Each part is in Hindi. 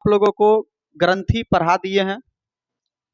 आप लोगों को ग्रंथि पढ़ा दिए हैं,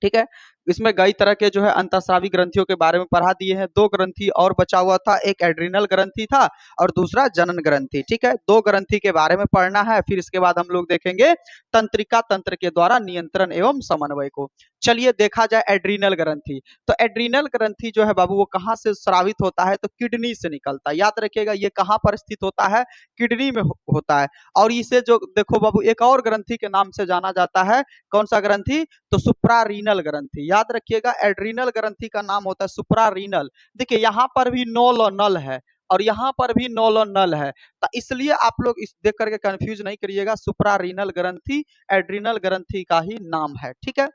ठीक है। इसमें कई तरह के जो है अंतःस्रावी ग्रंथियों के बारे में पढ़ा दिए हैं। 2 ग्रंथि और बचा हुआ था, एक एड्रिनल ग्रंथि था और दूसरा जनन ग्रंथि, ठीक है। 2 ग्रंथि के बारे में पढ़ना है, फिर इसके बाद हम लोग देखेंगे तंत्रिका तंत्र के द्वारा नियंत्रण एवं समन्वय को। चलिए देखा जाए एड्रिनल ग्रंथि। तो एड्रिनल ग्रंथि जो है बाबू वो कहाँ से स्रावित होता है, तो किडनी से निकलता है। याद रखिएगा ये कहाँ पर स्थित होता है, किडनी में होता है। और इसे जो देखो बाबू एक और ग्रंथि के नाम से जाना जाता है, कौन सा ग्रंथि, तो सुप्रारीनल ग्रंथि। याद रखिएगा एड्रिनल ग्रंथि का नाम होता है सुप्रारीनल। देखिए यहाँ पर भी नोल और नल है और यहाँ पर भी नोल और नल है, तो इसलिए आप लोग इस देख करके कंफ्यूज नहीं करिएगा, सुप्रारीनल ग्रंथि एड्रिनल ग्रंथि का ही नाम है, ठीक है।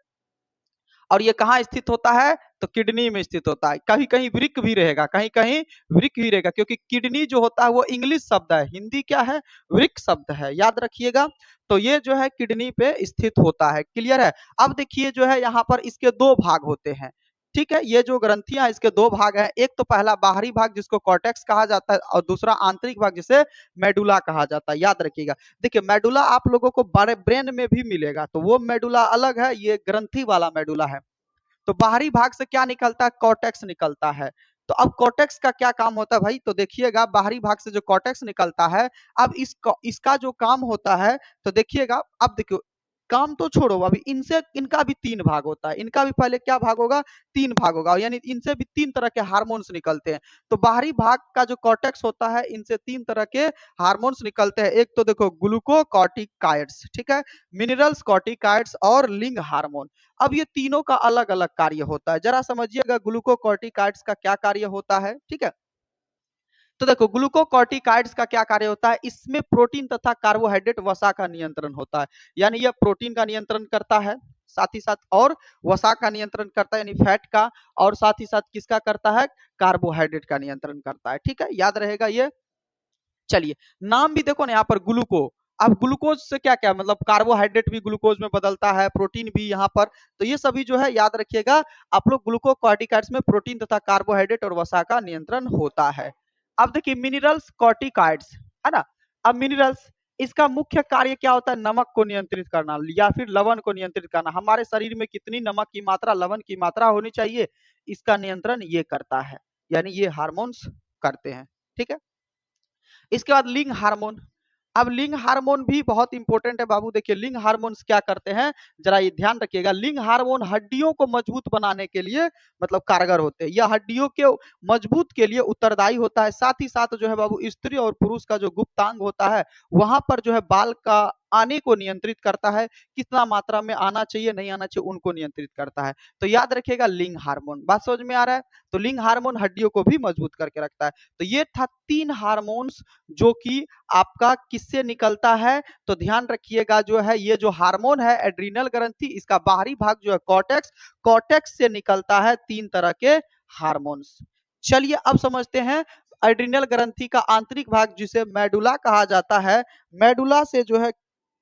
और ये कहाँ स्थित होता है, तो किडनी में स्थित होता है। कहीं कहीं वृक्क भी रहेगा, कहीं कहीं वृक्क भी रहेगा, क्योंकि किडनी जो होता है वो इंग्लिश शब्द है, हिंदी क्या है, वृक्क शब्द है, याद रखिएगा। तो ये जो है किडनी पे स्थित होता है, क्लियर है। अब देखिए जो है यहाँ पर इसके 2 भाग होते हैं, ठीक है। ये जो ग्रंथियां इसके 2 भाग हैं, एक तो पहला बाहरी भाग जिसको कॉर्टेक्स कहा जाता है और दूसरा आंतरिक भाग जिसे मेडुला कहा जाता है, याद रखिएगा। देखिए मेडुला आप लोगों को बड़े ब्रेन में भी मिलेगा, तो वो मेडुला अलग है, ये ग्रंथि वाला मेडुला है। तो बाहरी भाग से क्या निकलता है, कॉर्टेक्स निकलता है। तो अब कॉर्टेक्स का क्या काम होता है भाई, तो देखिएगा बाहरी भाग से जो कॉर्टेक्स निकलता है, अब इसका जो काम होता है, तो देखिएगा, अब देखियो काम तो छोड़ो, अभी इनसे इनका भी 3 भाग होता है, इनका भी पहले क्या भाग होगा, 3 भाग होगा, यानी इनसे भी 3 तरह के हार्मोन्स निकलते हैं। तो बाहरी भाग का जो कॉर्टेक्स होता है, इनसे 3 तरह के हार्मोन्स निकलते हैं। एक तो देखो ग्लूकोकॉर्टिकाइड्स, ठीक है, मिनरल्स कॉर्टिकाइड्स और लिंग हार्मोन। अब ये तीनों का अलग अलग कार्य होता है, जरा समझिएगा ग्लूकोकॉर्टिकाइड्स का क्या कार्य होता है, ठीक है। तो देखो ग्लूकोकॉर्टिकाइड्स का क्या कार्य होता है, इसमें प्रोटीन तथा कार्बोहाइड्रेट वसा का नियंत्रण होता है, यानी यह प्रोटीन का नियंत्रण करता है, साथ ही साथ और वसा का नियंत्रण करता है, यानी फैट का, और साथ ही साथ किसका करता है, कार्बोहाइड्रेट का नियंत्रण करता है, ठीक है, याद रहेगा ये। चलिए नाम भी देखो ना यहाँ पर ग्लूको, अब ग्लूकोज से क्या क्या मतलब, कार्बोहाइड्रेट भी ग्लूकोज में बदलता है, प्रोटीन भी यहाँ पर, तो ये सभी जो है याद रखिएगा आप लोग, ग्लूकोकॉर्टिकाइड्स में प्रोटीन तथा कार्बोहाइड्रेट और वसा का नियंत्रण होता है। अब देखिए मिनरल्स कॉर्टिकाइड्स, है ना। अब मिनरल्स, इसका मुख्य कार्य क्या होता है, नमक को नियंत्रित करना या फिर लवण को नियंत्रित करना, हमारे शरीर में कितनी नमक की मात्रा, लवण की मात्रा होनी चाहिए, इसका नियंत्रण ये करता है, यानी ये हार्मोन्स करते हैं, ठीक है। इसके बाद लिंग हार्मोन। अब लिंग हार्मोन भी बहुत इंपॉर्टेंट है बाबू। देखिए लिंग हार्मोन्स क्या करते हैं, जरा ये ध्यान रखिएगा। लिंग हार्मोन हड्डियों को मजबूत बनाने के लिए मतलब कारगर होते हैं, यह हड्डियों के मजबूत के लिए उत्तरदायी होता है। साथ ही साथ जो है बाबू स्त्री और पुरुष का जो गुप्तांग होता है, वहां पर जो है बाल का आने को नियंत्रित करता है, कितना मात्रा में आना चाहिए नहीं आना चाहिए उनको नियंत्रित करता है। तो याद रखिएगा लिंग हार्मोन, बात समझ में आ रहा है। तो लिंग हार्मोन हड्डियों को भी मजबूत करके रखता है। तो ये था 3 हार्मोन्स जो कि आपका किससे निकलता है, तो ध्यान रखिएगा जो है ये जो हार्मोन है एड्रिनल ग्रंथि, इसका बाहरी भाग जो है कॉर्टेक्स, कॉर्टेक्स से निकलता है 3 तरह के हार्मोन्स। चलिए अब समझते हैं एड्रिनल ग्रंथि का आंतरिक भाग जिसे मेडुला कहा जाता है, मेडुला से जो है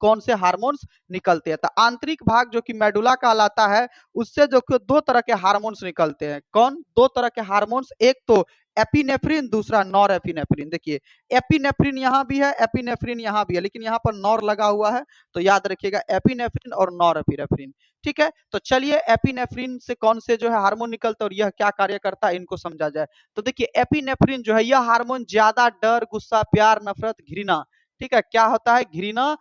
कौन से हार्मोन्स निकलते हैं। तो आंतरिक भाग जो कि मेडुला कहलाता है, उससे जो कि 2 तरह के हार्मोन्स निकलते हैं। कौन 2 तरह के हार्मोन्स, एक तो एपिनेफ्रिन, दूसरा नॉर एपिनेफ्रिन। देखिए एपिनेफ्रिन यहाँ भी है, एपिनेफ्रिन यहाँ भी है, लेकिन यहाँ पर नॉर लगा हुआ है, तो याद रखिएगा एपिनेफ्रिन और नॉर एपिनेफ्रिन, ठीक है। तो चलिए एपिनेफ्रिन से कौन से जो है हार्मोन निकलता है और यह क्या कार्य करता है इनको समझा जाए। तो देखिए एपिनेफ्रिन जो है यह हार्मोन ज्यादा डर, गुस्सा, प्यार, नफरत, घृणा, ठीक है, क्या होता है, घृणा,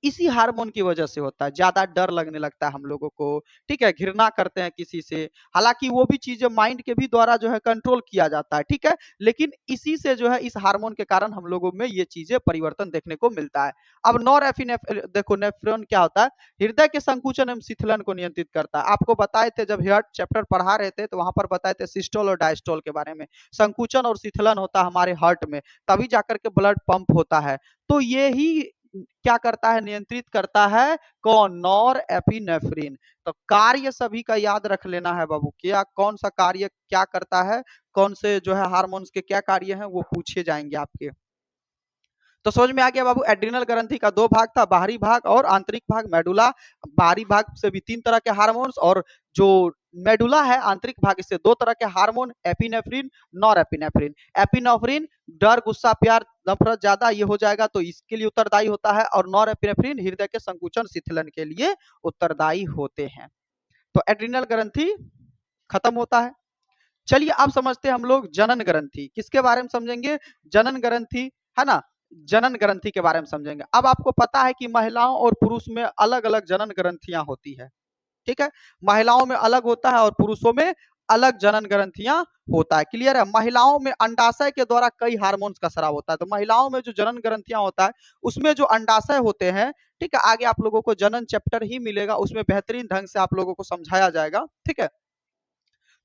इसी हार्मोन की वजह से होता है। ज्यादा डर लगने लगता है हम लोगों को, ठीक है, घृणा करते हैं किसी से, हालांकि वो भी चीजें माइंड के भी द्वारा जो है कंट्रोल किया जाता है, ठीक है, लेकिन इसी से जो है इस हार्मोन के कारण हम लोगों में ये चीजें परिवर्तन देखने को मिलता है। अब देखो नेफ्रॉन क्या होता है, हृदय के संकुचन एवं शिथिलन को नियंत्रित करता है। आपको बताए थे जब हार्ट चैप्टर पढ़ा रहे थे, तो वहां पर बताए थे सिस्टोल और डायस्टोल के बारे में। संकुचन और शिथिलन होता है हमारे हार्ट में, तभी जाकर के ब्लड पंप होता है। तो ये ही क्या करता है, नियंत्रित करता है, कौन, नॉर एपिनेफ्रिन। तो कार्य सभी का याद रख लेना है बाबू, क्या कौन सा कार्य क्या करता है, कौन से जो है हार्मोन्स के क्या कार्य हैं वो पूछे जाएंगे आपके। तो समझ में आ गया बाबू, एड्रिनल ग्रंथि का दो भाग था, बाहरी भाग और आंतरिक भाग मेडुला। बाहरी भाग से भी तीन तरह के हार्मोन्स, और जो मेडुला है आंतरिक भाग, इससे दो तरह के hormone, epinephrine, nor epinephrine. Epinephrine डर, गुस्सा, प्यार, नफरत ज्यादा ये हो जाएगा तो इसके लिए उत्तरदायी होता है, और नॉर एपिनेफ्रिन हृदय के संकुचन शिथिलन के लिए उत्तरदायी होते हैं। तो एड्रिनल ग्रंथि खत्म होता है। चलिए अब समझते हैं हम लोग जनन ग्रंथि। किसके बारे में समझेंगे? जनन ग्रंथि, है ना। जनन ग्रंथि के बारे में समझेंगे। अब आपको पता है कि महिलाओं और पुरुष में अलग अलग जनन ग्रंथियां होती है, ठीक है। महिलाओं में अलग होता है और पुरुषों में अलग जनन ग्रंथियां होता है। क्लियर है? महिलाओं में अंडाशय के द्वारा कई हार्मोन्स का स्राव होता है। तो महिलाओं में जो जनन ग्रंथियां होता है उसमें जो अंडाशय होते हैं, ठीक है, आगे आप लोगों को जनन चैप्टर ही मिलेगा, उसमें बेहतरीन ढंग से आप लोगों को समझाया जाएगा, ठीक है।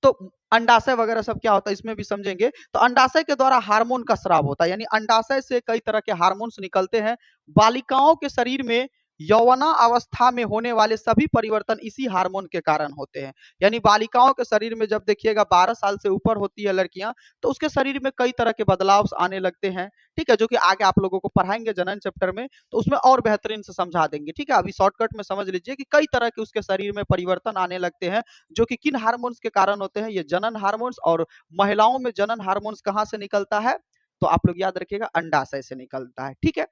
तो अंडाशय वगैरह सब क्या होता है इसमें भी समझेंगे। तो अंडाशय के द्वारा हार्मोन का स्राव होता है, यानी अंडाशय से कई तरह के हार्मोन्स निकलते हैं। बालिकाओं के शरीर में यौवना अवस्था में होने वाले सभी परिवर्तन इसी हार्मोन के कारण होते हैं। यानी बालिकाओं के शरीर में जब देखिएगा 12 साल से ऊपर होती है लड़कियां, तो उसके शरीर में कई तरह के बदलाव आने लगते हैं, ठीक है, जो कि आगे आप लोगों को पढ़ाएंगे जनन चैप्टर में, तो उसमें और बेहतरीन से समझा देंगे, ठीक है। अभी शॉर्टकट में समझ लीजिए कि कई तरह के उसके शरीर में परिवर्तन आने लगते हैं, जो कि किन हार्मोन्स के कारण होते हैं? ये जनन हार्मोन्स। और महिलाओं में जनन हार्मोन्स कहाँ से निकलता है? तो आप लोग याद रखिएगा, अंडाशय से निकलता है, ठीक है।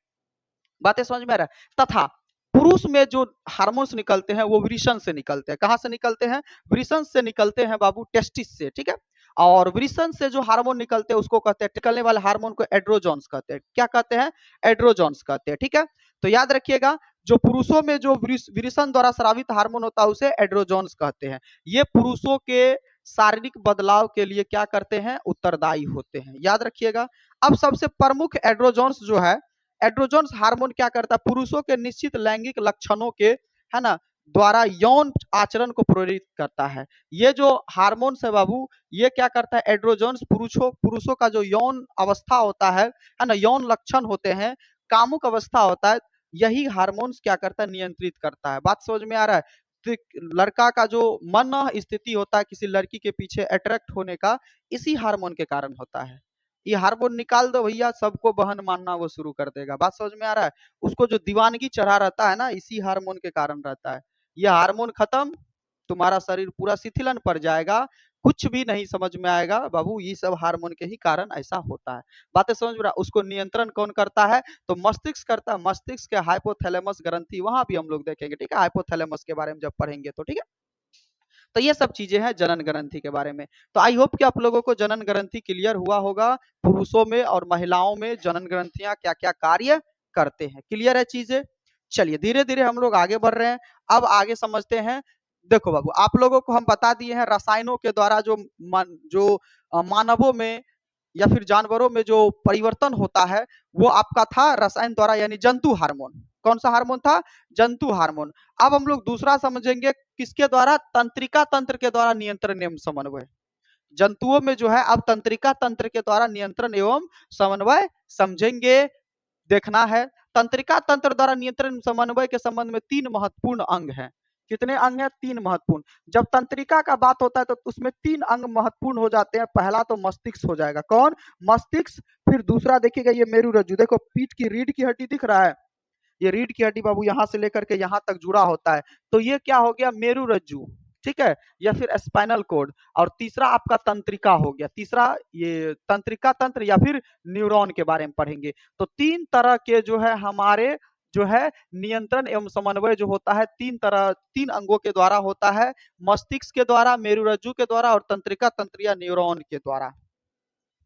बातें समझ में आ रहा है? तथा पुरुष में जो हार्मोन्स निकलते हैं वो वृषण से निकलते हैं। कहां से निकलते हैं? वृषण से निकलते हैं बाबू, टेस्टिस से, ठीक है। और वृषण से जो हार्मोन निकलते हैं उसको कहते हैं, निकलने वाले हार्मोन को एड्रोजोन्स कहते हैं। क्या कहते हैं? एड्रोजोन्स कहते हैं, ठीक है। तो याद रखिएगा, जो पुरुषों में जो वृषण द्वारा स्रावित हार्मोन होता है उसे एड्रोजोन्स कहते हैं। ये पुरुषों के शारीरिक बदलाव के लिए क्या करते हैं? उत्तरदायी होते हैं, याद रखिएगा। अब सबसे प्रमुख एड्रोजोन्स जो है, एड्रोजन्स हार्मोन क्या करता है? पुरुषों के निश्चित लैंगिक लक्षणों के, है ना, द्वारा यौन आचरण को प्रेरित करता है। ये जो हार्मोन्स है बाबू, ये क्या करता है? एड्रोजन्स पुरुषों का जो यौन अवस्था होता है ना, यौन लक्षण होते हैं, कामुक अवस्था होता है, यही हार्मोन्स क्या करता है? नियंत्रित करता है। बात समझ में आ रहा है? तो लड़का का जो मन स्थिति होता है किसी लड़की के पीछे अट्रैक्ट होने का, इसी हार्मोन के कारण होता है। ये हार्मोन निकाल दो भैया, सबको बहन मानना वो शुरू कर देगा। बात समझ में आ रहा है? उसको जो दीवानगी चढ़ा रहता है ना, इसी हार्मोन के कारण रहता है। ये हार्मोन खत्म, तुम्हारा शरीर पूरा शिथिलन पड़ जाएगा, कुछ भी नहीं समझ में आएगा बाबू। ये सब हार्मोन के ही कारण ऐसा होता है। बातें समझ में रहा? उसको नियंत्रण कौन करता है? तो मस्तिष्क करता है। मस्तिष्क के हाइपोथैलेमस ग्रंथि, वहां भी हम लोग देखेंगे, ठीक है, हाइपोथैलेमस के बारे में जब पढ़ेंगे तो, ठीक है। तो ये सब चीजें हैं जनन ग्रंथि के बारे में। तो आई होप कि आप लोगों को जनन ग्रंथि क्लियर हुआ होगा। पुरुषों में और महिलाओं में जनन ग्रंथियां क्या क्या कार्य करते हैं, क्लियर है चीजें। चलिए धीरे धीरे हम लोग आगे बढ़ रहे हैं। अब आगे समझते हैं। देखो बाबू, आप लोगों को हम बता दिए हैं रसायनों के द्वारा जो मानवों में या फिर जानवरों में जो परिवर्तन होता है वो आपका था रसायन द्वारा, यानी जंतु हार्मोन। कौन सा हार्मोन था? जंतु हार्मोन। अब हम लोग दूसरा समझेंगे, किसके द्वारा? तंत्रिका तंत्र के द्वारा नियंत्रण एवं समन्वय। जंतुओं में जो है अब तंत्रिका तंत्र के द्वारा नियंत्रण एवं समन्वय समझेंगे, देखना है। तंत्रिका तंत्र द्वारा नियंत्रण समन्वय के संबंध में तीन महत्वपूर्ण अंग हैं। कितने अंग हैं? तीन महत्वपूर्ण। जब तंत्रिका का बात होता है तो उसमें तीन अंग महत्वपूर्ण हो जाते हैं। पहला तो मस्तिष्क हो जाएगा। कौन? मस्तिष्क। फिर दूसरा देखिएगा ये मेरुरज्जु, देखो पीठ की रीढ़ की हड्डी दिख रहा है, ये रीढ़ की हड्डी बाबू यहाँ से लेकर के यहाँ तक जुड़ा होता है, तो ये क्या हो गया? मेरुरज्जु, ठीक है, या फिर स्पाइनल कोड। और तीसरा आपका तंत्रिका हो गया। तीसरा ये तंत्रिका तंत्र या फिर न्यूरॉन के बारे में पढ़ेंगे। तो तीन तरह के जो है हमारे जो है नियंत्रण एवं समन्वय जो होता है तीन अंगों के द्वारा होता है। मस्तिष्क के द्वारा, मेरुरज्जु के द्वारा और तंत्रिका तंत्र या न्यूरॉन के द्वारा।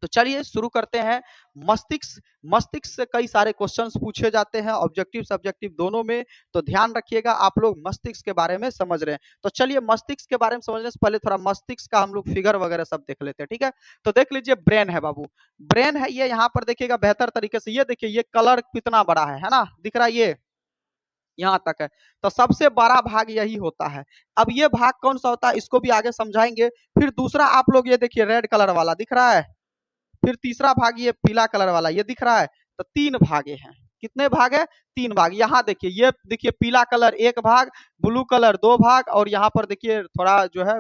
तो चलिए शुरू करते हैं। मस्तिष्क, मस्तिष्क से कई सारे क्वेश्चंस पूछे जाते हैं, ऑब्जेक्टिव सब्जेक्टिव दोनों में। तो ध्यान रखिएगा, आप लोग मस्तिष्क के बारे में समझ रहे हैं। तो चलिए मस्तिष्क के बारे में समझने से पहले थोड़ा मस्तिष्क का हम लोग फिगर वगैरह सब देख लेते हैं, ठीक है। तो देख लीजिए, ब्रेन है बाबू, ब्रेन है ये, यहाँ पर देखिएगा बेहतर तरीके से, ये देखिए ये कलर कितना बड़ा है ना, दिख रहा है ये यहाँ तक है। तो सबसे बड़ा भाग यही होता है। अब ये भाग कौन सा होता है इसको भी आगे समझाएंगे। फिर दूसरा आप लोग ये देखिए रेड कलर वाला दिख रहा है, फिर तीसरा भाग ये पीला कलर वाला ये दिख रहा है। तो तीन भागे हैं। कितने भाग है? तीन भाग। यहाँ देखिए, ये देखिए पीला कलर एक भाग, ब्लू कलर दो भाग, और यहाँ पर देखिए थोड़ा जो है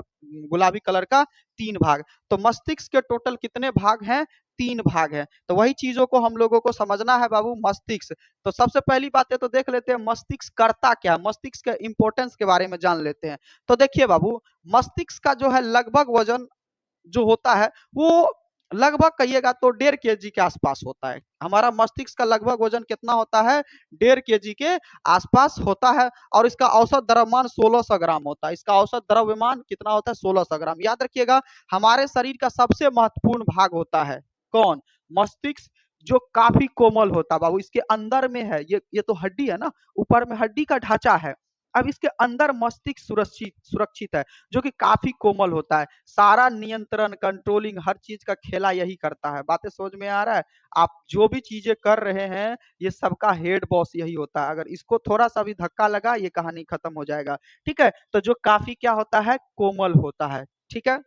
गुलाबी कलर का तीन भाग। तो मस्तिष्क के टोटल कितने भाग हैं? तीन भाग है। तो वही चीजों को हम लोगों को समझना है बाबू, मस्तिष्क। तो सबसे पहली बात है तो देख लेते हैं मस्तिष्क करता क्या, मस्तिष्क के इंपॉर्टेंस के बारे में जान लेते हैं। तो देखिए बाबू, मस्तिष्क का जो है लगभग वजन जो होता है वो लगभग कहिएगा तो 1.5 kg के आसपास होता है। हमारा मस्तिष्क का लगभग वजन कितना होता है, 1.5 kg के आसपास होता है। और इसका औसत द्रव्यमान 1600 ग्राम होता है। इसका औसत द्रव्यमान कितना होता है, 1600 ग्राम। याद रखिएगा, हमारे शरीर का सबसे महत्वपूर्ण भाग होता है कौन, मस्तिष्क, जो काफी कोमल होता है बाबू। इसके अंदर में है ये तो हड्डी है ना, ऊपर में हड्डी का ढांचा है। अब इसके अंदर मस्तिष्क सुरक्षित सुरक्षित है, जो कि काफी कोमल होता है। सारा नियंत्रण, कंट्रोलिंग, हर चीज का खेला यही करता है। बातें समझ में आ रहा है? आप जो भी चीजें कर रहे हैं, ये सबका हेड बॉस यही होता है। अगर इसको थोड़ा सा भी धक्का लगा, ये कहानी खत्म हो जाएगा। ठीक है, तो जो काफी क्या होता है, कोमल होता है। ठीक है,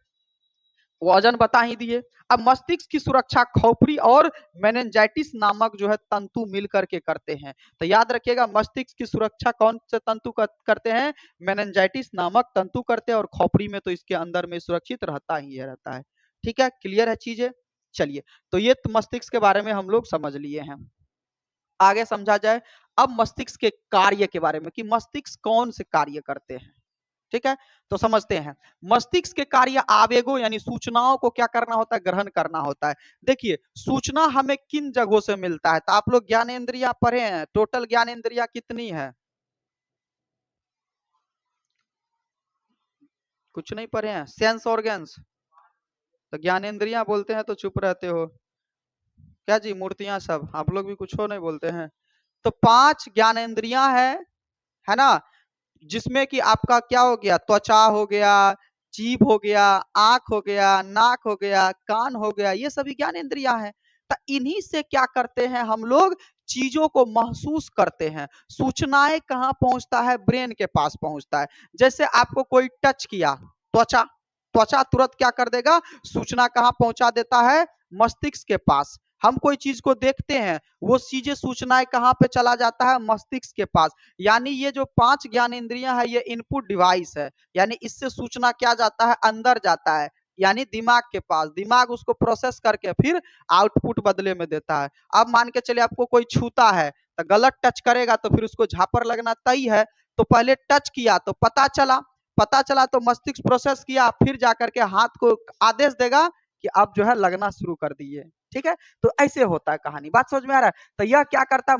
वजन बता ही दिए। अब मस्तिष्क की सुरक्षा खोपड़ी और मेनिंजाइटिस नामक जो है तंतु मिल करके करते हैं। तो याद रखिएगा, मस्तिष्क की सुरक्षा कौन से तंतु करते हैं, मेनिंजाइटिस नामक तंतु करते हैं। और खोपड़ी में तो इसके अंदर में सुरक्षित रहता ही रहता है। ठीक है, क्लियर है चीजें? चलिए, तो ये मस्तिष्क के बारे में हम लोग समझ लिए हैं। आगे समझा जाए अब मस्तिष्क के कार्य के बारे में, कि मस्तिष्क कौन से कार्य करते हैं। ठीक है, तो समझते हैं। मस्तिष्क के कार्य आवेगों यानी सूचनाओं को क्या करना होता है, ग्रहण करना होता है। देखिए, सूचना हमें किन जगहों से मिलता है, तो आप लोग ज्ञानेंद्रियां पढ़े हैं, टोटल ज्ञानेंद्रियां कितनी है, कुछ नहीं पढ़े हैं, सेंस ऑर्गन्स। तो ज्ञानेंद्रियां बोलते हैं तो चुप रहते हो क्या जी, मूर्तियां सब, आप लोग भी कुछ हो नहीं बोलते हैं। तो 5 ज्ञानेंद्रियां है ना, जिसमें कि आपका क्या हो गया, त्वचा हो गया, जीभ हो गया, आंख हो गया, नाक हो गया, कान हो गया, ये सभी ज्ञानेंद्रियां हैं। तो इन्हीं से क्या करते हैं हम लोग, चीजों को महसूस करते हैं। सूचनाएं कहाँ पहुंचता है, ब्रेन के पास पहुंचता है। जैसे आपको कोई टच किया, त्वचा, त्वचा तुरंत क्या कर देगा, सूचना कहाँ पहुंचा देता है, मस्तिष्क के पास। हम कोई चीज को देखते हैं, वो चीजें सूचनाएं कहाँ पे चला जाता है, मस्तिष्क के पास। यानी ये जो 5 ज्ञानेंद्रियां है, ये इनपुट डिवाइस है। यानी इससे सूचना क्या जाता है, अंदर जाता है, यानी दिमाग के पास। दिमाग उसको प्रोसेस करके फिर आउटपुट बदले में देता है। अब मान के चलिए आपको कोई छूता है, तो गलत टच करेगा तो फिर उसको झापर लगना तय है। तो पहले टच किया तो पता चला तो मस्तिष्क प्रोसेस किया, फिर जाकर के हाथ को आदेश देगा कि अब जो है लगना शुरू कर दिए। ठीक है, तो ऐसे होता है कहानी। बात समझ में आ रहा है? तो यह क्या करता है,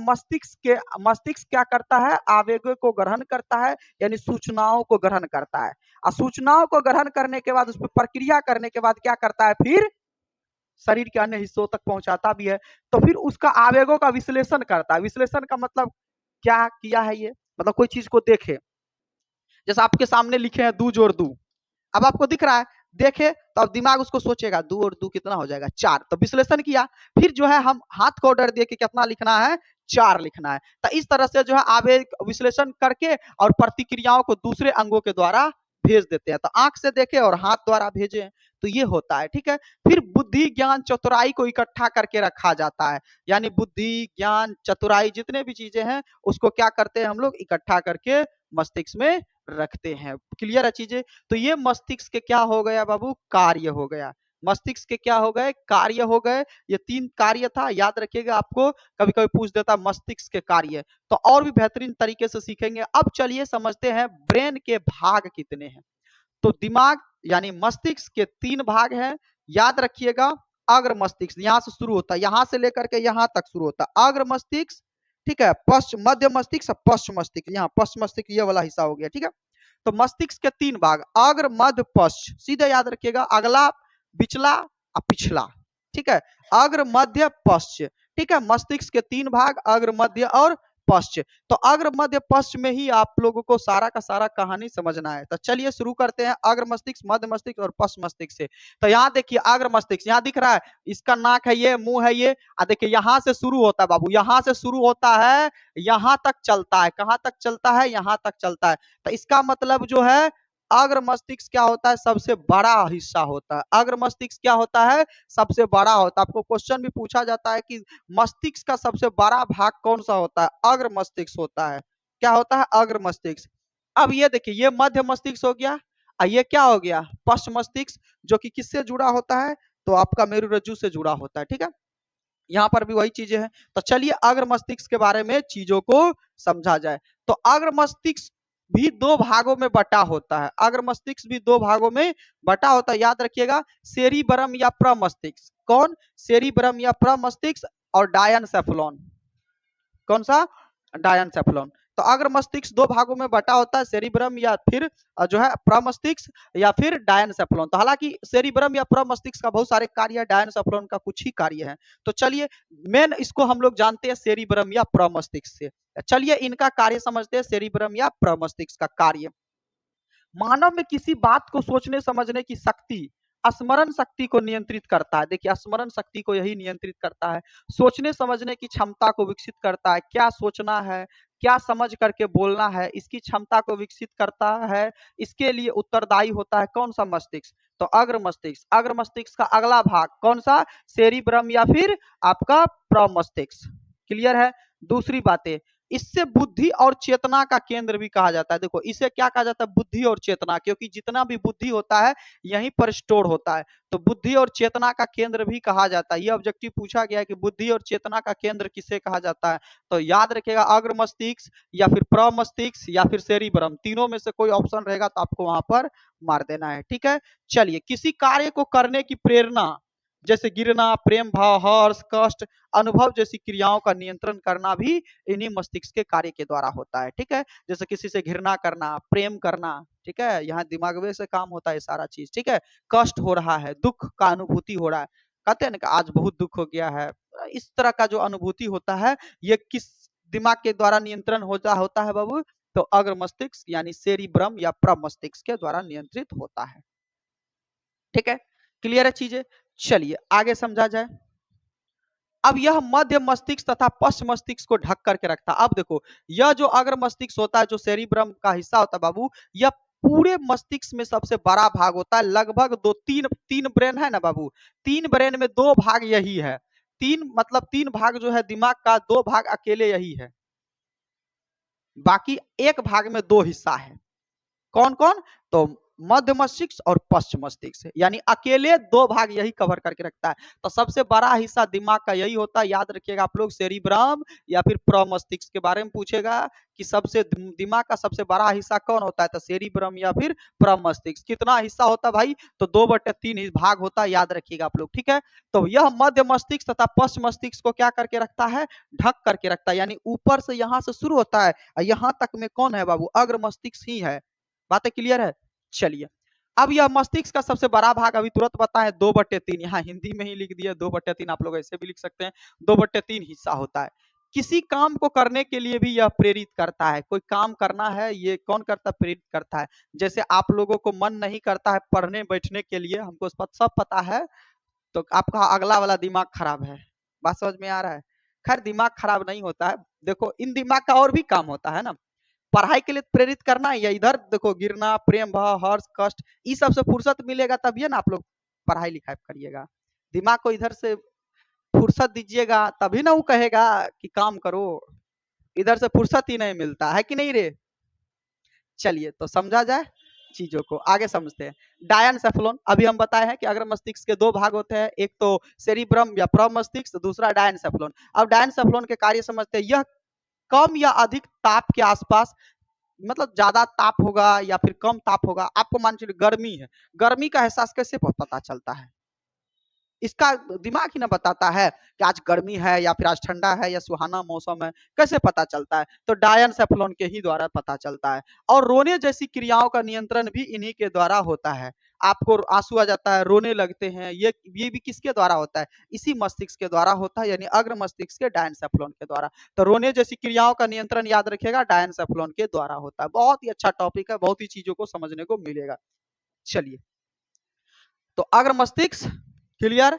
मस्तिष्क क्या करता है, आवेगों को ग्रहण करता है, यानी सूचनाओं को ग्रहण करता है। और सूचनाओं को ग्रहण करने के बाद, उस पर प्रक्रिया करने के बाद क्या करता है, फिर शरीर के अन्य हिस्सों तक पहुंचाता भी है। तो फिर उसका आवेगों का विश्लेषण करता है। विश्लेषण का मतलब क्या किया है ये, मतलब कोई चीज को देखे, जैसे आपके सामने लिखे हैं 2 जोड़ 2, अब आपको दिख रहा है, देखे तो अब दिमाग उसको सोचेगा 2 और 2 कितना हो जाएगा, 4। तो विश्लेषण किया, फिर जो है हम हाथ को ऑर्डर दिए कि कितना लिखना है, 4 लिखना है। तो इस तरह से जो है आवेग विश्लेषण करके और प्रतिक्रियाओं को दूसरे अंगों के द्वारा भेज देते हैं। तो आंख से देखे और हाथ द्वारा भेजे, तो ये होता है। ठीक है, फिर बुद्धि, ज्ञान, चतुराई को इकट्ठा करके रखा जाता है। यानी बुद्धि, ज्ञान, चतुराई जितने भी चीजें हैं, उसको क्या करते हैं हम लोग, इकट्ठा करके मस्तिष्क में रखते हैं। क्लियर है चीजें? तो ये मस्तिष्क के क्या हो गया बाबू, कार्य हो गया। मस्तिष्क के क्या हो गए, कार्य हो गए। ये 3 कार्य था, याद रखिएगा। आपको कभी कभी पूछ देता मस्तिष्क के कार्य, तो और भी बेहतरीन तरीके से सीखेंगे। अब चलिए समझते हैं ब्रेन के भाग कितने हैं। तो दिमाग यानी मस्तिष्क के 3 भाग हैं, याद रखिएगा। अग्र मस्तिष्क यहां से शुरू होता है, यहां से लेकर के यहां तक शुरू होता है अग्र मस्तिष्क। ठीक है, पश्च मध्य मस्तिष्क, पश्च मस्तिष्क, यहाँ पश्च मस्तिष्क ये वाला हिस्सा हो गया। ठीक है, तो मस्तिष्क के 3 भाग, अग्र मध्य पश्च, सीधे याद रखिएगा, अगला, पिछला और पिछला। ठीक है, अग्र मध्य पश्च। ठीक है, मस्तिष्क के 3 भाग, अग्र मध्य और पश्च। तो अग्र मध्य पश्च में ही आप लोगों को सारा का सारा कहानी समझना है। तो चलिए शुरू करते हैं अग्र मस्तिष्क, मध्य मस्तिष्क और पश्च मस्तिष्क से। तो यहाँ देखिए अग्र मस्तिष्क, यहाँ दिख रहा है, इसका नाक है ये, मुंह है ये। देखिए यहाँ से शुरू होता है बाबू, यहाँ से शुरू होता है, यहाँ तक चलता है। कहाँ तक चलता है, यहाँ तक चलता है। तो इसका मतलब जो है, अग्र मस्तिष्क क्या होता है, सबसे बड़ा हिस्सा होता है। अग्र मस्तिष्क क्या होता है, सबसे बड़ा होता है। आपको क्वेश्चन भी पूछा जाता है कि मस्तिष्क का सबसे बड़ा भाग कौन सा होता है, अग्र मस्तिष्क होता है। क्या होता है, अग्र मस्तिष्क। अब ये देखिए, ये मध्य मस्तिष्क हो गया और ये क्या हो गया, पश्च मस्तिष्क, जो कि किससे जुड़ा होता है, तो आपका मेरुरज्जु से जुड़ा होता है, ठीक है। यहाँ पर भी वही चीजें हैं। तो चलिए अग्र मस्तिष्क के बारे में चीजों को समझा जाए। तो अग्र मस्तिष्क भी दो भागों में बटा होता है। अग्र मस्तिष्क भी दो भागों में बटा होता है, याद रखिएगा। सेरिब्रम या प्रमस्तिष्क, कौन? सेरिब्रम या प्रमस्तिष्क और डायनसेफलॉन। कौन सा? डायनसेफलॉन। तो अग्र मस्तिष्क दो भागों में बटा होता है, सेरिब्रम या फिर जो है प्रमस्तिष्क या फिर डायनसेफलॉन। तो हालांकि सेरिब्रम या प्रमस्तिष्क का बहुत सारे कार्य है, डायनसेफलॉन का कुछ ही कार्य है। तो चलिए मेन इसको हम लोग जानते हैं सेरिब्रम या प्रमस्तिष्क से। चलिए इनका कार्य समझते हैं, सेरिब्रम या प्रमस्तिष्क का कार्य। मानव में किसी बात को सोचने समझने की शक्ति, स्मरण शक्ति को नियंत्रित करता है। देखिए स्मरण शक्ति को यही नियंत्रित करता है। सोचने समझने की क्षमता को विकसित करता है, क्या सोचना है, क्या समझ करके बोलना है, इसकी क्षमता को विकसित करता है। इसके लिए उत्तरदायी होता है कौन सा? मस्तिष्क। तो अग्र मस्तिष्क। अग्र मस्तिष्क का अगला भाग कौन सा? सेरिब्रम या फिर आपका प्रमस्तिष्क। क्लियर है? दूसरी बातें, इससे बुद्धि और चेतना का केंद्र भी कहा जाता है। देखो इसे क्या कहा जाता है? बुद्धि और चेतना, क्योंकि जितना भी बुद्धि होता है यहीं पर स्टोर होता है। तो बुद्धि और चेतना का केंद्र भी कहा जाता है। ये ऑब्जेक्टिव पूछा गया है कि बुद्धि और चेतना का केंद्र किसे कहा जाता है। तो याद रखिएगा अग्र मस्तिष्क या फिर प्रमस्तिष्क या फिर सेरिब्रम, तीनों में से कोई ऑप्शन रहेगा तो आपको वहां पर मार देना है, ठीक है। चलिए किसी कार्य को करने की प्रेरणा, जैसे गिरना, प्रेम भाव, हर्ष, कष्ट, अनुभव जैसी क्रियाओं का नियंत्रण करना भी इन्हीं मस्तिष्क के कार्य के द्वारा होता है, ठीक है। जैसे किसी से घृणा करना, प्रेम करना, ठीक है, यहाँ दिमाग से काम होता है सारा चीज, ठीक है। कष्ट हो रहा है, दुख का अनुभूति हो रहा है, कहते हैं ना कि आज बहुत दुख हो गया है, इस तरह का जो अनुभूति होता है ये किस दिमाग के द्वारा नियंत्रण होता है बाबू? तो अग्र मस्तिष्क यानी सेरिब्रम या प्रमस्तिष्क के द्वारा नियंत्रित होता है, ठीक है। क्लियर है चीजें? चलिए आगे समझा जाए। अब यह मध्य मस्तिष्क तथा पश्च मस्तिष्क को ढक करके रखता है। अब देखो यह जो अग्र मस्तिष्क होता है, जो सेरिब्रम का हिस्सा होता है बाबू, यह पूरे मस्तिष्क में सबसे बड़ा भाग होता है। लगभग दो तीन तीन ब्रेन है ना बाबू, तीन ब्रेन में दो भाग यही है। तीन मतलब तीन भाग जो है दिमाग का, दो भाग अकेले यही है, बाकी एक भाग में दो हिस्सा है। कौन कौन? तो मध्य मस्तिष्क और पश्च मस्तिष्क, यानी अकेले दो भाग यही कवर करके रखता है। तो सबसे बड़ा हिस्सा दिमाग का यही होता है। याद रखिएगा आप लोग, सेरिब्रम या फिर प्रमस्तिष्क के बारे में पूछेगा कि सबसे दिमाग का सबसे बड़ा हिस्सा कौन होता है, तो सेरिब्रम या फिर प्रमस्तिष्क। कितना हिस्सा होता है भाई? तो 2/3 भाग होता है, याद रखिएगा आप लोग, ठीक है। तो यह मध्य मस्तिष्क तथा पश्च मस्तिष्क को क्या करके रखता है? ढक करके रखता है। यानी ऊपर से यहां से शुरू होता है और यहां तक में कौन है बाबू? अग्र मस्तिष्क ही है। बातें क्लियर है? चलिए अब यह मस्तिष्क का सबसे बड़ा भाग अभी तुरंत बताएं, 2/3। यहाँ हिंदी में ही लिख दिया 2/3, आप लोग ऐसे भी लिख सकते हैं। 2/3 हिस्सा होता है। किसी काम को करने के लिए भी यह प्रेरित करता है। कोई काम करना है, ये कौन करता है? प्रेरित करता है। जैसे आप लोगों को मन नहीं करता है पढ़ने बैठने के लिए, हमको सब पता है, तो आपका अगला वाला दिमाग खराब है। बात समझ में आ रहा है? खैर दिमाग खराब नहीं होता है, देखो इन दिमाग का और भी काम होता है ना, पढ़ाई के लिए प्रेरित करना, या इधर देखो गिरना, प्रेम भाव, हर्ष, कष्ट, इस सब से फुर्सत मिलेगा तभी ना आप लोग पढ़ाई लिखाई करिएगा। दिमाग को इधर से फुर्सत दीजिएगा तभी ना वो कहेगा कि काम करो। इधर से फुर्सत ही नहीं मिलता है कि नहीं रे? चलिए तो समझा जाए चीजों को, आगे समझते हैं। डायनसेफलॉन, अभी हम बताए हैं कि अग्र मस्तिष्क के दो भाग होते हैं, एक तो सेरिब्रम या प्रमस्तिष्क, दूसरा डायनसेफलॉन। अब डायनसेफलॉन के कार्य समझते हैं। यह कम या अधिक ताप के आसपास, मतलब ज्यादा ताप होगा या फिर कम ताप होगा, आपको मान चलिए गर्मी है, गर्मी का एहसास कैसे पता चलता है? इसका दिमाग ही ना बताता है कि आज गर्मी है या फिर आज ठंडा है या सुहाना मौसम है, कैसे पता चलता है? तो डायनसेफलॉन के ही द्वारा पता चलता है। और रोने जैसी क्रियाओं का नियंत्रण भी इन्हीं के द्वारा होता है। आपको आंसू आ जाता है, रोने लगते हैं, ये भी किसके द्वारा होता है? इसी मस्तिष्क के द्वारा होता है, यानी अग्र मस्तिष्क के डायनसेफलॉन के द्वारा। तो रोने जैसी क्रियाओं का नियंत्रण याद रखिएगा डायनसेफलॉन के द्वारा होता है। बहुत ही अच्छा टॉपिक है, बहुत ही चीजों को समझने को मिलेगा। चलिए तो अग्र मस्तिष्क क्लियर।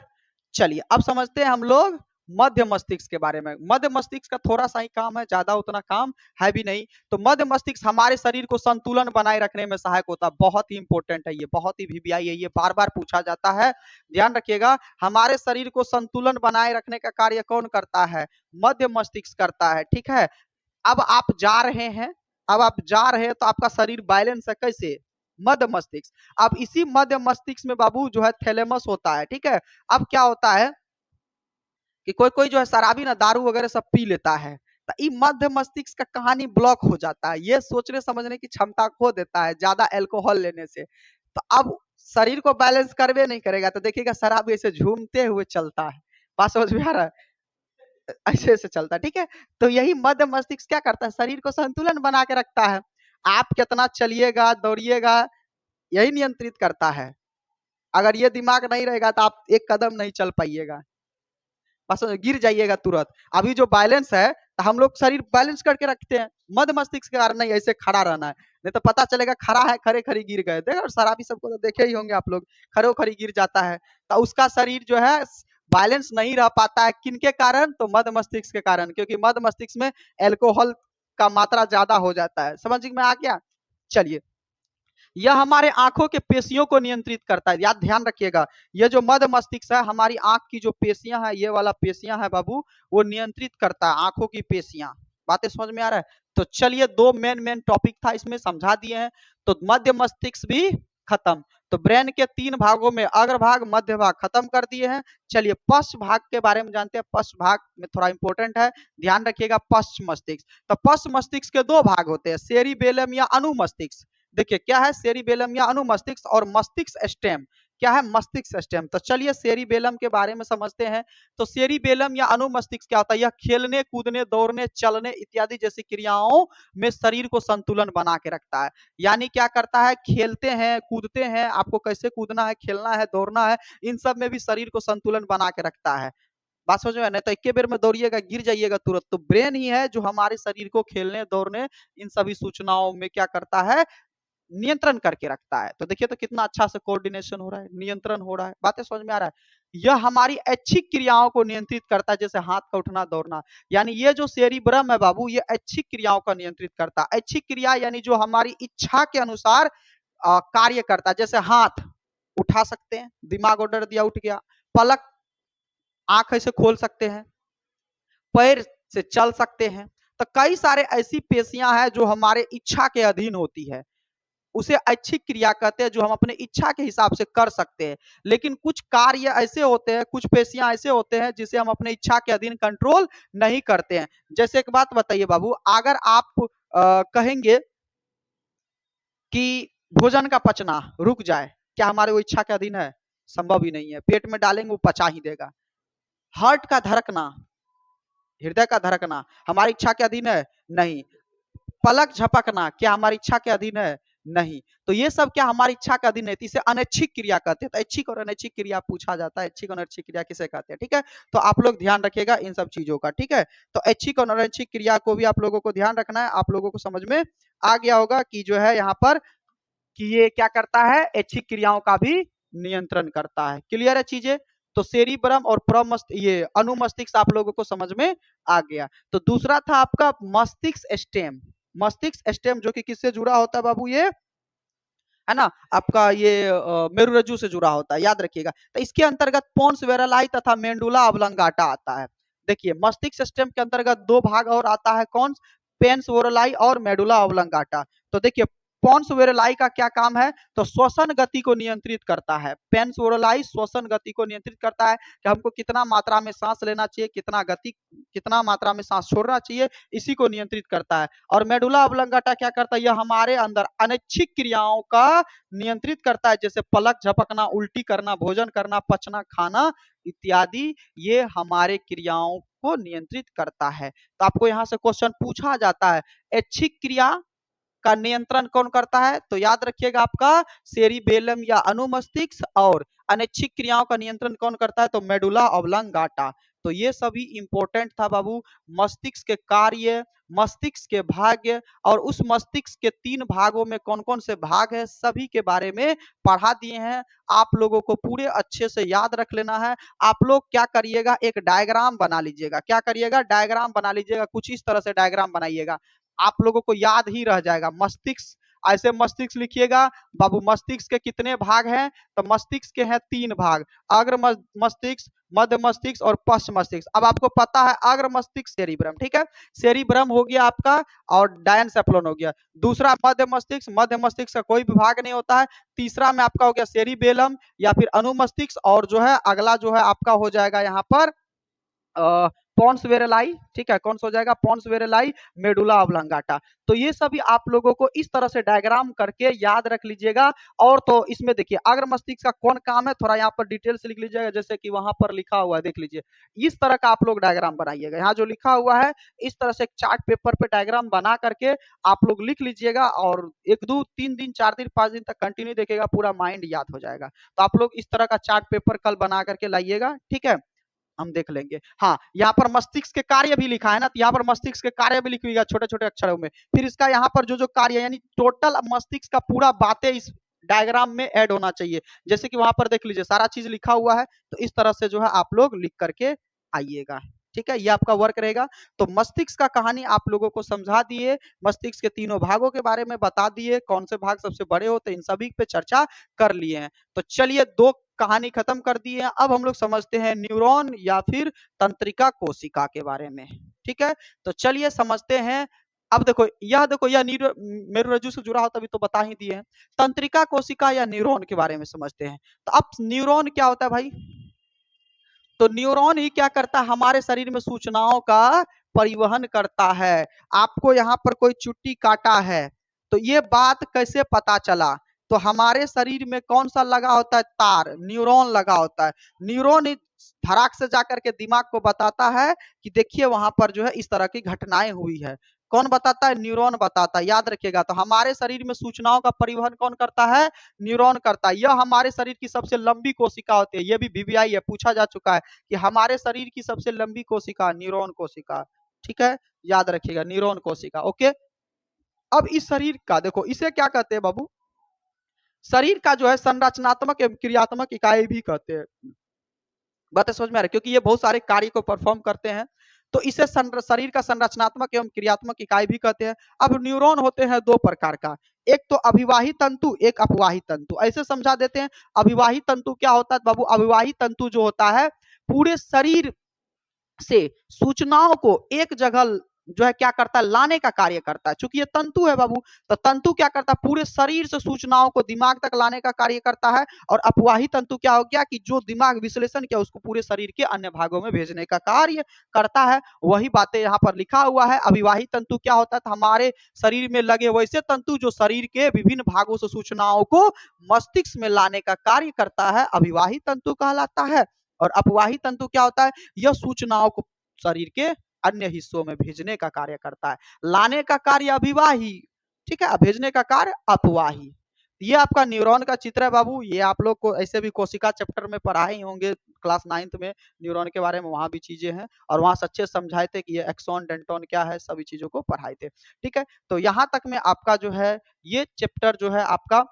चलिए अब समझते हैं हम लोग मध्य मस्तिष्क के बारे में। मध्य मस्तिष्क का थोड़ा सा ही काम है, ज्यादा उतना काम है भी नहीं। तो मध्य मस्तिष्क हमारे शरीर को संतुलन बनाए रखने में सहायक होता है। बहुत ही इंपॉर्टेंट है ये, बहुत ही वीवीआई है ये, बार बार पूछा जाता है, ध्यान रखिएगा। हमारे शरीर को संतुलन बनाए रखने का कार्य कौन करता है? मध्य मस्तिष्क करता है, ठीक है। अब आप जा रहे हैं, अब आप जा रहे हैं तो आपका शरीर बैलेंस है कैसे? मध्य मस्तिष्क। अब इसी मध्य मस्तिष्क में बाबू जो है थैलेमस होता है, ठीक है। अब क्या होता है कि कोई कोई जो है शराबी ना दारू वगैरह सब पी लेता है, तो ये मध्य मस्तिष्क का कहानी ब्लॉक हो जाता है, ये सोचने समझने की क्षमता खो देता है ज्यादा अल्कोहल लेने से। तो अब शरीर को बैलेंस करवे नहीं करेगा, तो देखिएगा शराबी ऐसे झूमते हुए चलता है। बात समझ में आ रहा है? ऐसे ऐसे चलता है, ठीक है। तो यही मध्य मस्तिष्क क्या करता है, शरीर को संतुलन बना के रखता है। आप कितना चलिएगा दौड़िएगा यही नियंत्रित करता है। अगर ये दिमाग नहीं रहेगा तो आप एक कदम नहीं चल पाइएगा, बस गिर जाइएगा तुरंत। अभी जो बैलेंस है, तो हम लोग शरीर बैलेंस करके रखते हैं, मध्य मस्तिष्क के कारण नहीं ऐसे खड़ा रहना है, नहीं तो पता चलेगा खड़ा है खड़े खड़ी गिर गए। देखो और शराबी सबको तो देखे ही होंगे आप लोग, खड़े खड़ी गिर जाता है, तो उसका शरीर जो है बैलेंस नहीं रह पाता है। किनके कारण? तो मध्य मस्तिष्क के कारण, क्योंकि मध्य मस्तिष्क में एल्कोहल का मात्रा ज्यादा हो जाता है। समझ में आ गया? चलिए, यह हमारे आंखों के पेशियों को नियंत्रित करता है, याद ध्यान रखिएगा। यह जो मध्य मस्तिष्क है, हमारी आंख की जो पेशियां है, ये वाला पेशियां है बाबू, वो नियंत्रित करता है आंखों की पेशियां। बातें समझ में आ रहा है? तो चलिए, दो मेन मेन टॉपिक था इसमें, समझा दिए हैं। तो मध्य मस्तिष्क भी खत्म। तो ब्रेन के तीन भागों में अग्र भाग मध्य भाग खत्म कर दिए हैं। चलिए पश्च भाग के बारे में जानते हैं। पश्च भाग में थोड़ा इंपॉर्टेंट है, ध्यान रखिएगा। पश्च मस्तिष्क, तो पश्च मस्तिष्क के दो भाग होते हैं, सेरिबेलम या अनुमस्तिष्क। देखिए क्या है सेरिबेलम या अनुमस्तिष्क, और मस्तिष्क स्टेम। क्या है? मस्तिष्क स्टेम। तो चलिए सेरिबेलम के बारे में समझते हैं। तो सेरिबेलम या अनुमस्तिष्क क्या होता है? यह खेलने कूदने दौड़ने चलने इत्यादि जैसी क्रियाओं में शरीर को संतुलन बना के रखता है। यानी क्या करता है? खेलते हैं कूदते हैं, आपको कैसे कूदना है, खेलना है, दौड़ना है, इन सब में भी शरीर को संतुलन बना के रखता है। बात समझ में आया? नहीं तो एक बेर में दौड़िएगा गिर जाइएगा तुरंत। तो ब्रेन ही है जो हमारे शरीर को खेलने दौड़ने इन सभी सूचनाओं में क्या करता है? नियंत्रण करके रखता है। तो देखिए तो कितना अच्छा से कोऑर्डिनेशन हो रहा है, नियंत्रण हो रहा है। बातें समझ में आ रहा है? यह हमारी ऐच्छिक क्रियाओं को नियंत्रित करता है, जैसे हाथ का उठना दौड़ना। यानी ये जो सेरिब्रम है बाबू, ये ऐच्छिक क्रियाओं का नियंत्रित करता है। ऐच्छिक क्रिया यानी जो हमारी इच्छा के अनुसार कार्य करता है। जैसे हाथ उठा सकते हैं, दिमाग ऑर्डर दिया उठ गया। पलक, आंख ऐसे खोल सकते हैं, पैर से चल सकते हैं। तो कई सारे ऐसी पेशियां हैं जो हमारे इच्छा के अधीन होती है, उसे ऐच्छिक क्रिया कहते हैं, जो हम अपने इच्छा के हिसाब से कर सकते हैं। लेकिन कुछ कार्य ऐसे होते हैं, कुछ पेशियां ऐसे होते हैं जिसे हम अपने इच्छा के अधीन कंट्रोल नहीं करते हैं। जैसे एक बात बताइए बाबू, अगर आप कहेंगे कि भोजन का पचना रुक जाए, क्या हमारे वो इच्छा के अधीन है? संभव ही नहीं है। पेट में डालेंगे वो पचा ही देगा। हार्ट का धड़कना, हृदय का धड़कना हमारी इच्छा के अधीन है? नहीं। पलक झपकना क्या हमारी इच्छा के अधीन है? नहीं। तो ये सब क्या हमारी इच्छा के अधीन है? इसे अनैच्छिक क्रिया कहते हैं। तो ऐच्छिक और अनैच्छिक क्रिया पूछा जाता है, ऐच्छिक और अनैच्छिक क्रिया किसे कहते हैं, ठीक है। तो आप लोग ध्यान रखिएगा इन सब चीजों का, ठीक है। तो ऐच्छिक और अनैच्छिक क्रिया को भी आप लोगों को ध्यान रखना है। आप लोगों को समझ में आ गया होगा कि जो है यहाँ पर कि ये क्या करता है, ऐच्छिक क्रियाओं का भी नियंत्रण करता है। क्लियर है चीजें? तो सेरिब्रम और प्रमस्त ये अनुमस्तिष्क आप लोगों को समझ में आ गया। तो दूसरा था आपका मस्तिष्क स्टेम। मस्तिष्क स्टेम जो कि किससे जुड़ा होता है बाबू? ये है ना आपका ये मेरुरज्जु से जुड़ा होता है, याद रखिएगा। तो इसके अंतर्गत पोन्स वेरालाई तथा मेंडुला ऑब्लंगाटा आता है। देखिए मस्तिष्क सिस्टम के अंतर्गत दो भाग और आता है, कौन? पेन्स वेरालाई और मेडुला ऑब्लंगाटा। तो देखिए पोन्स वेरालाई का क्या काम है? तो श्वसन गति को नियंत्रित करता है। पेन्स वेरालाई श्वसन गति को नियंत्रित करता है कि हमको कितना मात्रा में सांस लेना चाहिए, कितना गति, कितना मात्रा में सांस छोड़ना चाहिए, इसी को नियंत्रित करता है। और मेडुला ऑब्लंगाटा क्या करता है? यह हमारे अंदर अनैच्छिक क्रियाओं का नियंत्रित करता है, जैसे पलक झपकना, उल्टी करना, भोजन करना, पचना, खाना इत्यादि, ये हमारे क्रियाओं को नियंत्रित करता है। तो आपको यहां से क्वेश्चन पूछा जाता है, ऐच्छिक क्रिया का नियंत्रण कौन करता है? तो याद रखिएगा आपका सेरिबेलम या अनुमस्तिष्क, और अनैच्छिक क्रियाओं का नियंत्रण कौन करता है? तो मेडुला ऑब्लंगाटा। तो ये सभी इंपॉर्टेंट था बाबू। मस्तिष्क के कार्य, मस्तिष्क के भाग्य, और उस मस्तिष्क के तीन भागों में कौन कौन से भाग है, सभी के बारे में पढ़ा दिए हैं। आप लोगों को पूरे अच्छे से याद रख लेना है। आप लोग क्या करिएगा, एक डायग्राम बना लीजिएगा। क्या करिएगा? डायग्राम बना लीजिएगा। कुछ इस तरह से डायग्राम बनाइएगा, आप लोगों को याद ही रह जाएगा। मस्तिष्क ऐसे मस्तिष्क लिखिएगा बाबू। मस्तिष्क के कितने भाग हैं? तो मस्तिष्क के हैं 3 भाग, अग्र मस्तिष्क, मध्य मस्तिष्क और पश्च मस्तिष्क। अब आपको पता है अग्र मस्तिष्क सेरिब्रम, ठीक है, सेरिब्रम हो गया आपका और डायनसेफ्लॉन हो गया। दूसरा मध्य मस्तिष्क, मध्य मस्तिष्क का कोई विभाग नहीं होता है। तीसरा में आपका हो गया सेरिबेलम या फिर अनुमस्तिष्क, और जो है अगला जो है आपका हो जाएगा यहाँ पर पॉन्स वेरेलाई, ठीक है, कौन सा हो जाएगा? Pons varolii, medulla oblongata. तो ये सभी आप लोगों को इस तरह से डायग्राम करके याद रख लीजिएगा। और तो इसमें देखिए अग्र मस्तिष्क का कौन काम है, थोड़ा यहाँ पर डिटेल से लिख लीजिएगा, जैसे कि वहां पर लिखा हुआ है, देख लीजिए। इस तरह का आप लोग डायग्राम बनाइएगा, यहाँ जो लिखा हुआ है इस तरह से एक चार्ट पेपर पे डायग्राम बना करके आप लोग लिख लीजिएगा, और 1 2 3 दिन 4 दिन 5 दिन तक कंटिन्यू देखिएगा, पूरा माइंड याद हो जाएगा। तो आप लोग इस तरह का चार्ट पेपर कल बना करके लाइएगा, ठीक है, हम देख लेंगे। हाँ, यहाँ पर मस्तिष्क के कार्य भी लिखा है ना, तो यहाँ पर मस्तिष्क के कार्य भी लिखिएगा छोटे छोटे अक्षरों में। फिर इसका यहाँ पर जो जो कार्य यानी टोटल मस्तिष्क का पूरा बातें इस डायग्राम में ऐड होना चाहिए। जैसे कि वहां पर देख लीजिए सारा चीज लिखा हुआ है, तो इस तरह से जो है आप लोग लिख करके आइएगा, ठीक है, ये आपका वर्क रहेगा। तो मस्तिष्क का कहानी आप लोगों को समझा दिए, मस्तिष्क के तीनों भागों के बारे में बता दिए, कौन से भाग सबसे बड़े होते हैं, इन सभी पे चर्चा कर लिए हैं। तो चलिए 2 कहानी खत्म कर दी है। अब हम लोग समझते हैं न्यूरॉन या फिर तंत्रिका कोशिका के बारे में, ठीक है। तो चलिए समझते हैं। अब देखो यह मेरुरज्जु से जुड़ा हो तभी तो बता ही दिए हैं। तंत्रिका कोशिका या न्यूरॉन के बारे में समझते हैं। तो अब न्यूरॉन क्या होता है भाई? तो न्यूरॉन ही क्या करता है? हमारे शरीर में सूचनाओं का परिवहन करता है। आपको यहाँ पर कोई चुट्टी काटा है, तो ये बात कैसे पता चला? तो हमारे शरीर में कौन सा लगा होता है? तार, न्यूरॉन लगा होता है। न्यूरॉन ही धड़ाक से जाकर के दिमाग को बताता है कि देखिए वहां पर जो है इस तरह की घटनाएं हुई है। कौन बताता है? न्यूरॉन बताता है, याद रखिएगा। तो हमारे शरीर में सूचनाओं का परिवहन कौन करता है? न्यूरॉन करता है। यह हमारे शरीर की सबसे लंबी कोशिका होती है, यह भी वीवीआई है, पूछा जा चुका है कि हमारे शरीर की सबसे लंबी कोशिका न्यूरॉन कोशिका, ठीक है, याद रखिएगा न्यूरॉन कोशिका, ओके। अब इस शरीर का देखो, इसे क्या कहते हैं बाबू? शरीर का जो है संरचनात्मक एवं क्रियात्मक इकाई भी कहते हैं। बातें समझ में आ रही? क्योंकि ये बहुत सारे कार्य को परफॉर्म करते हैं, तो इसे शरीर का संरचनात्मक एवं क्रियात्मक इकाई भी कहते हैं। अब न्यूरॉन होते हैं 2 प्रकार का, एक तो अभिवाही तंतु, एक अपवाही तंतु। ऐसे समझा देते हैं। अभिवाही तंतु क्या होता है बाबू? अभिवाही तंतु जो होता है पूरे शरीर से सूचनाओं को एक जगह जो है क्या करता है? लाने का कार्य करता है। चूंकि ये तंतु है बाबू, तो तंतु क्या करता है? पूरे शरीर से सूचनाओं को दिमाग तक लाने का कार्य करता है। और अपवाही तंतु क्या हो गया कि जो दिमाग विश्लेषण किया उसको पूरे शरीर के अन्य भागों में भेजने का कार्य करता है। वही बातें यहाँ पर लिखा हुआ है। अभिवाही तंतु क्या होता है? तो हमारे शरीर में लगे वैसे तंतु जो शरीर के विभिन्न भागों से सूचनाओं को मस्तिष्क में लाने का कार्य करता है, अभिवाही तंतु कहलाता है। और अपवाही तंतु क्या होता है? यह सूचनाओं को शरीर के अन्य हिस्सों में भेजने का कार्य करता है। लाने का कार्य अभिवाही, ठीक है, भेजने का कार्य अपवाही। ये आपका न्यूरॉन का चित्र है बाबू। ये आप लोग को ऐसे भी कोशिका चैप्टर में पढ़ाए ही होंगे, क्लास 9th में न्यूरॉन के बारे में वहां भी चीजें हैं, और वहां अच्छे से समझाए थे कि ये एक्सॉन डेंटोन क्या है, सभी चीजों को पढ़ाए थे, ठीक है। तो यहाँ तक में आपका जो है ये चैप्टर जो है आपका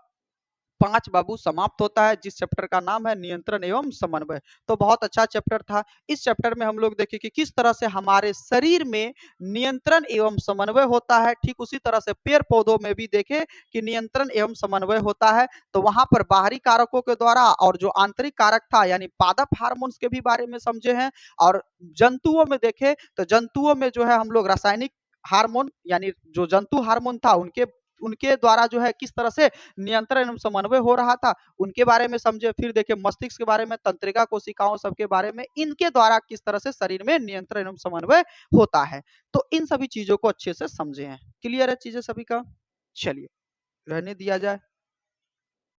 5 बाबू समाप्त होता है, जिस चैप्टर का नाम है नियंत्रण एवं समन्वय। तो बहुत अच्छा चैप्टर था। इस चैप्टर में हम लोग देखें कि किस तरह से हमारे शरीर में नियंत्रण एवं समन्वय होता है। ठीक उसी तरह से पेड़ पौधों में भी देखें कि नियंत्रण एवं समन्वय होता है। तो वहां पर बाहरी कारकों के द्वारा और जो आंतरिक कारक था यानी पादप हार्मोन्स के भी बारे में समझे हैं। और जंतुओं में देखें तो जंतुओं में जो है हम लोग रासायनिक हार्मोन यानी जो जंतु हार्मोन था उनके उनके द्वारा जो है किस तरह से नियंत्रण एवं समन्वय हो रहा था, उनके बारे में समझे। फिर देखिए मस्तिष्क के बारे में, तंत्रिका कोशिकाओं सबके बारे में, इनके द्वारा किस तरह से शरीर में नियंत्रण एवं समन्वय होता है। तो इन सभी चीजों को अच्छे से समझे हैं। क्लियर है चीजें सभी का? चलिए रहने दिया जाए।